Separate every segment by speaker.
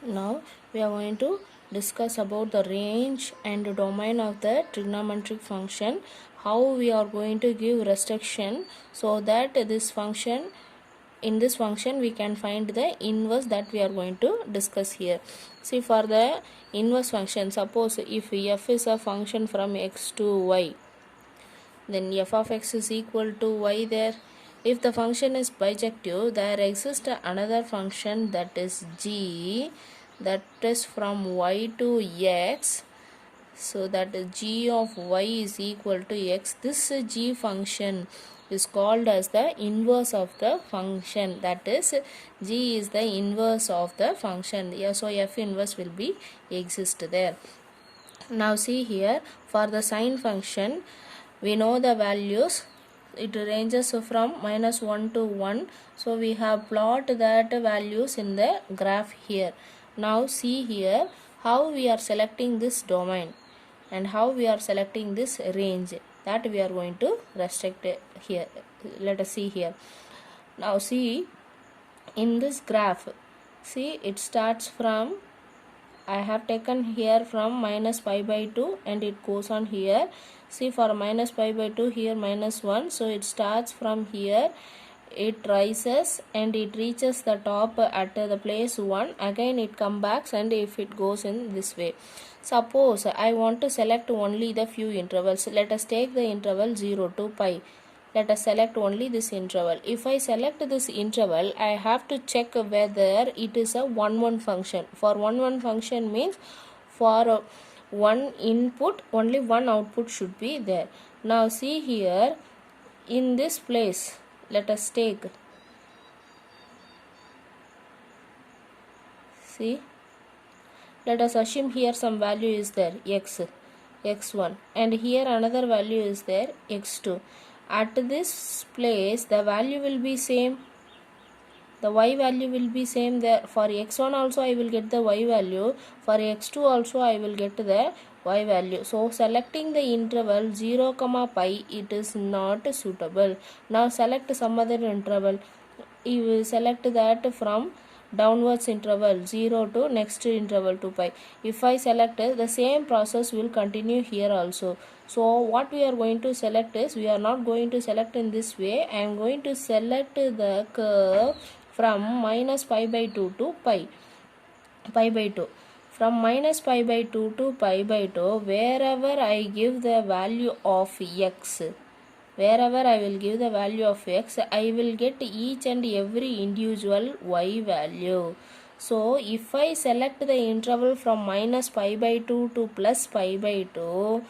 Speaker 1: Now we are going to discuss about the range and domain of the trigonometric function, how we are going to give restriction so that this function, in this function we can find the inverse, that we are going to discuss here. See, for the inverse function, suppose if f is a function from x to y, then f of x is equal to y there. If the function is bijective, there exists another function, that is g, that is from y to x. So that g of y is equal to x. This g function is called as the inverse of the function, that is g is the inverse of the function. Yeah, so f inverse will be exist there. Now see here, for the sine function, we know the values, it ranges from -1 to 1. So we have plot that values in the graph here. Now see here how we are selecting this domain and how we are selecting this range, that we are going to restrict here. Let us see here. Now see, in this graph, see, it starts from, I have taken here from minus pi by 2 and it goes on here. See, for minus pi by 2 here -1, so it starts from here, it rises and it reaches the top at the place 1, again it comes back, and if it goes in this way. Suppose I want to select only the few intervals. Let us take the interval 0 to pi. Let us select only this interval. If I select this interval, I have to check whether it is a 1-1 function. For 1-1 function means for one input only one output should be there. Now see here, in this place, let us take, see, let us assume here some value is there, x1, and here another value is there, x2. At this place the value will be same, the y value will be same there. For x1 also I will get the y value, for x2 also I will get the y value. So selecting the interval 0, pi, it is not suitable. Now select some other interval. You will select that from downwards interval 0 to next interval to pi. If I select the same process will continue here also. So what we are going to select is, we are not going to select in this way. I am going to select the curve from minus pi by 2 to pi by 2. From minus pi by 2 to pi by 2, wherever I give the value of x, wherever I will give the value of x, I will get each and every individual y value. So if I select the interval from minus pi by 2 to plus pi by 2,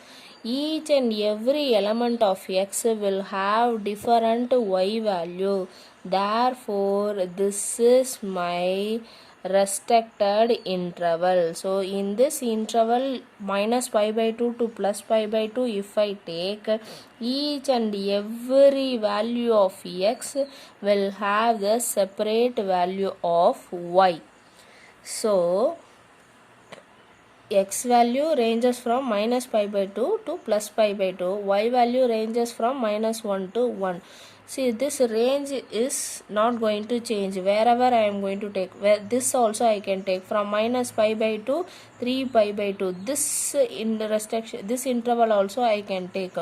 Speaker 1: each and every element of x will have different y value. Therefore this is my restricted interval. So in this interval minus pi by 2 to plus pi by 2, if I take, each and every value of x will have the separate value of y. So x value ranges from minus pi by 2 to plus pi by 2, y value ranges from -1 to 1. See, this range is not going to change wherever I am going to take. Where this also I can take from minus pi by 2, 3 pi by 2. This in the restriction, this interval also I can take.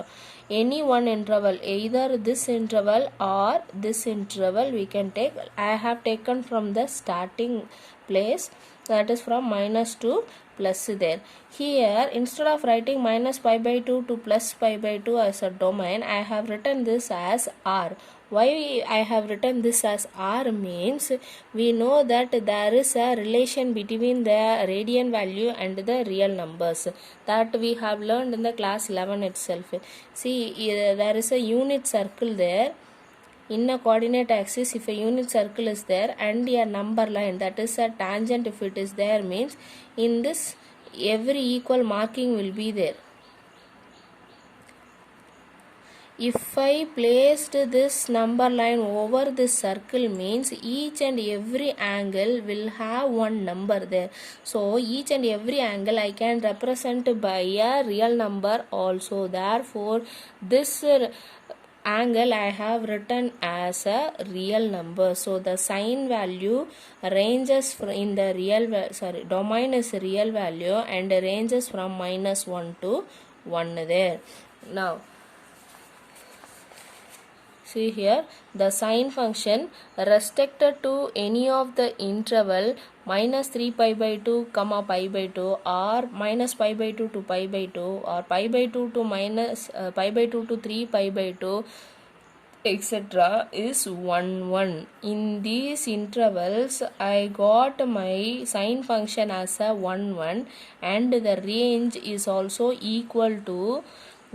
Speaker 1: Any one interval, either this interval or this interval we can take. I have taken from the starting place, that is from minus to plus there. Here, instead of writing minus pi by 2 to plus pi by 2 as a domain, I have written this as r. Why I have written this as r means, we know that there is a relation between the radian value and the real numbers, that we have learned in the class 11 itself. See, there is a unit circle there. In a coordinate axis, if a unit circle is there and a number line, that is a tangent, if it is there, means in this every equal marking will be there. If I placed this number line over this circle, means each and every angle will have one number there. So each and every angle I can represent by a real number also. Therefore this angle I have written as a real number. So the sign value ranges in the domain is real value and ranges from -1 to 1 there. Now see here, the sine function restricted to any of the interval minus 3 pi by 2 comma pi by 2 or minus pi by 2 to pi by 2 or pi by 2 to minus pi by 2 to 3 pi by 2 etc. is 1 1. In these intervals I got my sine function as a 1 1 and the range is also equal to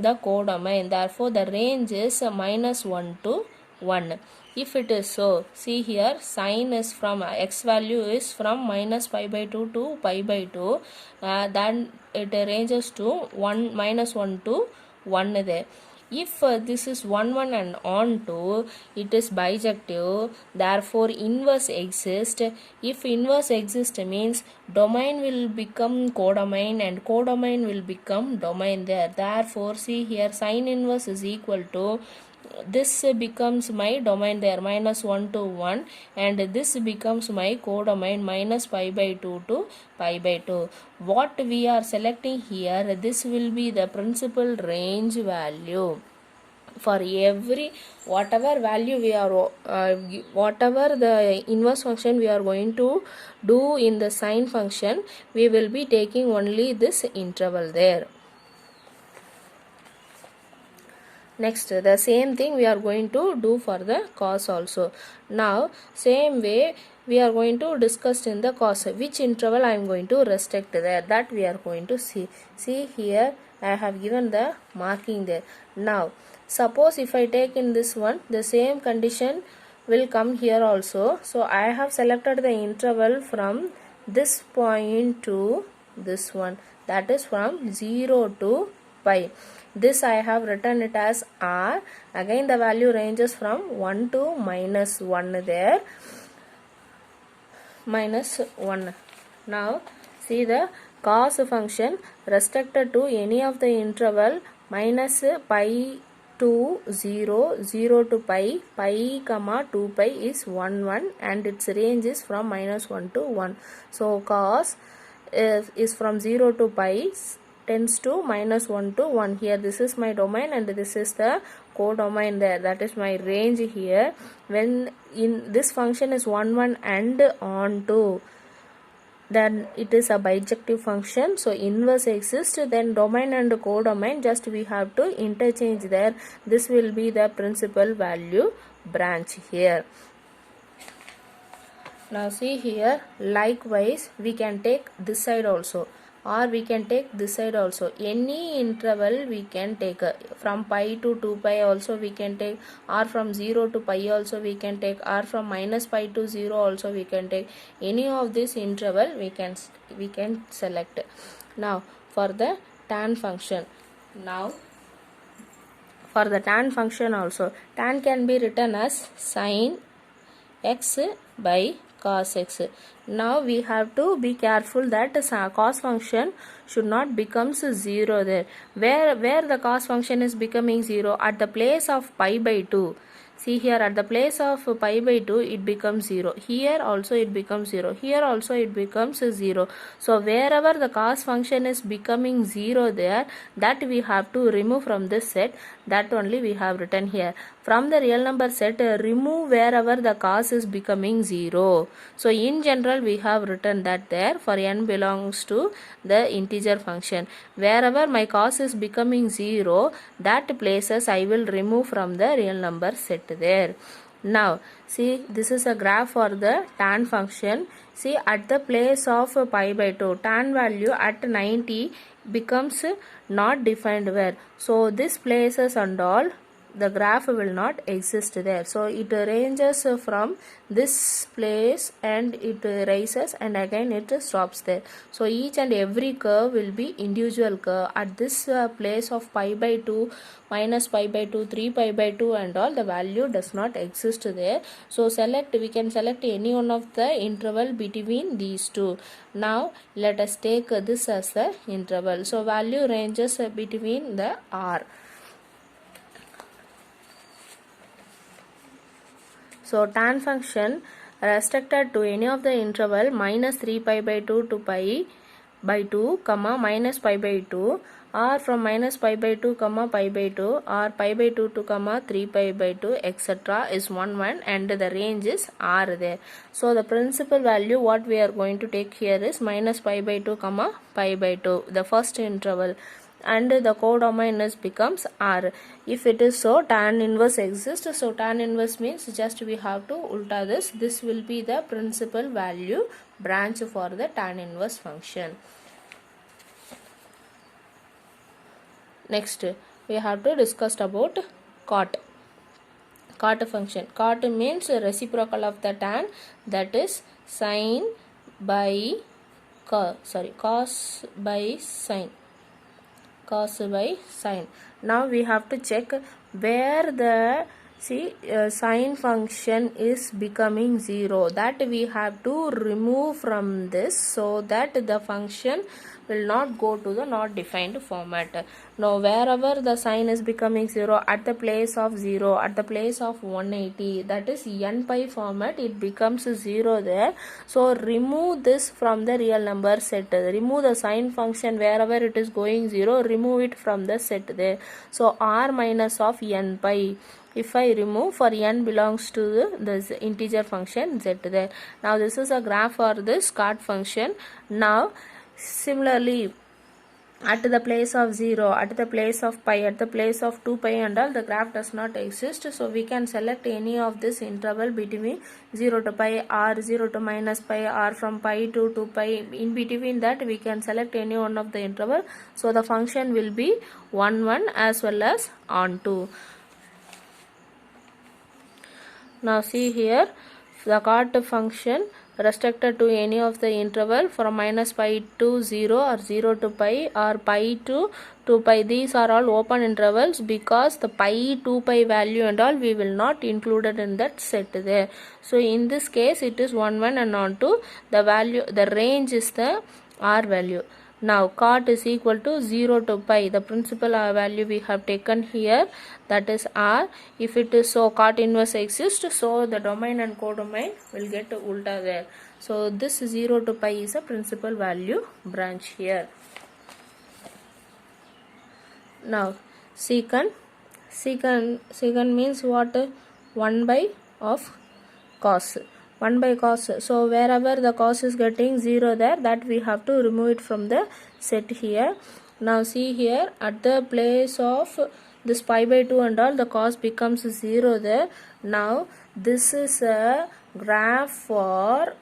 Speaker 1: the codomain. Therefore the range is -1 to 1. If it is so, see here, sine is from x value is from minus pi by 2 to pi by 2, then it ranges to 1 -1 to 1 there. If this is 1 1 and on to, it is bijective, therefore inverse exists. If inverse exists means domain will become codomain and codomain will become domain there. Therefore see here, sine inverse is equal to this becomes my domain there -1 to 1 and this becomes my codomain minus pi by 2 to pi by 2. What we are selecting here, this will be the principal range value. For every whatever value we are whatever the inverse function we are going to do in the sine function, we will be taking only this interval there. Next, the same thing we are going to do for the cos also. Now same way we are going to discuss in the cos which interval I am going to restrict there, that we are going to see here. I have given the marking there. Now suppose if I take in this one, the same condition will come here also. So I have selected the interval from this point to this one, that is from 0 to pi. This I have written it as r. Again the value ranges from 1 to -1 there, -1. Now see the cos function restricted to any of the interval minus pi to 0, 0 to pi, pi comma 2 pi is 1 1 and its range is from -1 to 1. So cos is from 0 to pi tends to -1 to 1. Here this is my domain and this is the codomain there, that is my range here. When in this function is 1 1 and on to, then it is a bijective function, so inverse exists, then domain and codomain just we have to interchange there. This will be the principal value branch here. Now see here, likewise we can take this side also or we can take this side also. Any interval we can take, from pi to 2 pi also we can take, or from 0 to pi also we can take, or from minus pi to 0 also we can take. Any of this interval we can select. Now for the tan function, now for the tan function also, tan can be written as sin x by cos x. Now we have to be careful that cos function should not becomes 0 there. Where the cos function is becoming 0, at the place of pi by 2. See here, at the place of pi by 2 it becomes 0. Here also it becomes 0. Here also it becomes 0. So wherever the cos function is becoming 0 there, that we have to remove from this set. That only we have written here. From the real number set, remove wherever the cos is becoming 0. So in general we have written that there for n belongs to the integer function. Wherever my cos is becoming 0, that places I will remove from the real number set there. Now see, this is a graph for the tan function. See, at the place of pi by 2, tan value at 90 becomes not defined where. So this places and all, the graph will not exist there. So it ranges from this place and it rises and again it stops there. So each and every curve will be individual curve. At this place of pi by 2, minus pi by 2, 3 pi by 2 and all, the value does not exist there. So we can select any one of the interval between these two. Now let us take this as the interval. So value ranges between the r. So tan function restricted to any of the interval minus 3 pi by 2 to pi by 2 comma minus pi by 2, or from minus pi by 2 comma pi by 2, or pi by 2 to comma 3 pi by 2, etc. is 1 and the range is r there. So the principal value what we are going to take here is minus pi by 2 comma pi by 2, the first interval, and the codomain is becomes r. If it is so, tan inverse exists. So tan inverse means just we have to ulta this. This will be the principal value branch for the tan inverse function. Next, we have to discuss about cot. Cot function. Cot means reciprocal of the tan, that is sin by cos by sin. Cos by sin. Now we have to check where the sine function is becoming 0. That we have to remove from this so that the function will not go to the not defined format. Now wherever the sine is becoming 0, at the place of 0, at the place of 180, that is n pi format, it becomes 0 there. So remove this from the real number set. Remove the sine function wherever it is going 0, remove it from the set there. So r minus of n pi. If I remove, for n belongs to this integer function z there. Now this is a graph for this cot function. Now similarly, at the place of 0, at the place of pi, at the place of 2 pi and all, the graph does not exist. So we can select any of this interval between 0 to pi, or 0 to minus pi, or from pi to 2 pi. In between that we can select any one of the interval. So the function will be 1 1 as well as on 2. Now see here, the cot function restricted to any of the interval from minus pi to 0, or 0 to pi, or pi to 2 pi. These are all open intervals because the pi 2 pi value and all we will not included in that set there. So in this case it is 1 1 and on 2. The value, the range is the r value. Now cot is equal to 0 to pi, the principal value we have taken here, that is r. If it is so, cot inverse exists, so the domain and codomain will get ulta there. So this 0 to pi is a principal value branch here. Now secant means what? 1 by of cos. 1 by cos. So wherever the cos is getting 0 there, that we have to remove it from the set here. Now see here, at the place of this pi by 2 and all, the cos becomes 0 there. Now this is a graph for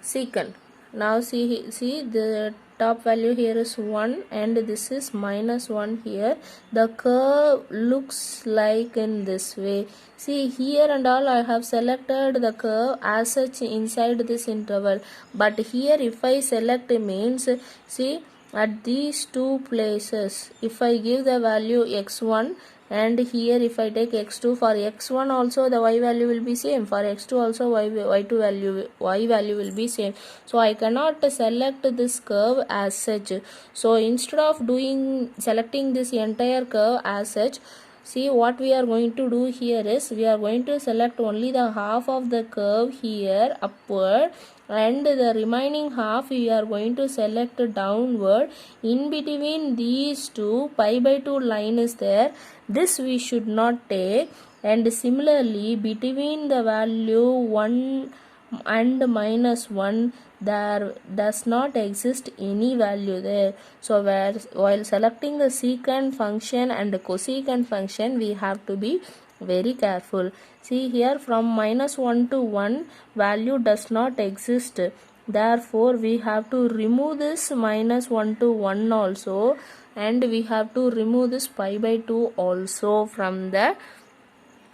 Speaker 1: secant. Now see the top value here is 1 and this is minus 1 here. The curve looks like in this way. See here and all I have selected the curve as such inside this interval, but here if I select means, see at these two places, if I give the value x1 and here if I take x2, for x1 also the y value will be same, for x2 also y value will be same. So I cannot select this curve as such. So instead of selecting this entire curve as such, see what we are going to do here is, we are going to select only the half of the curve here upward, and the remaining half we are going to select downward. In between these two pi by 2 line is there, this we should not take, and similarly between the value 1 and minus 1 there does not exist any value there. So while selecting the secant function and the cosecant function, we have to be very careful. See here, from minus 1 to 1 value does not exist, therefore we have to remove this minus 1 to 1 also, and we have to remove this pi by 2 also from the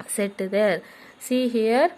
Speaker 1: set there. See here,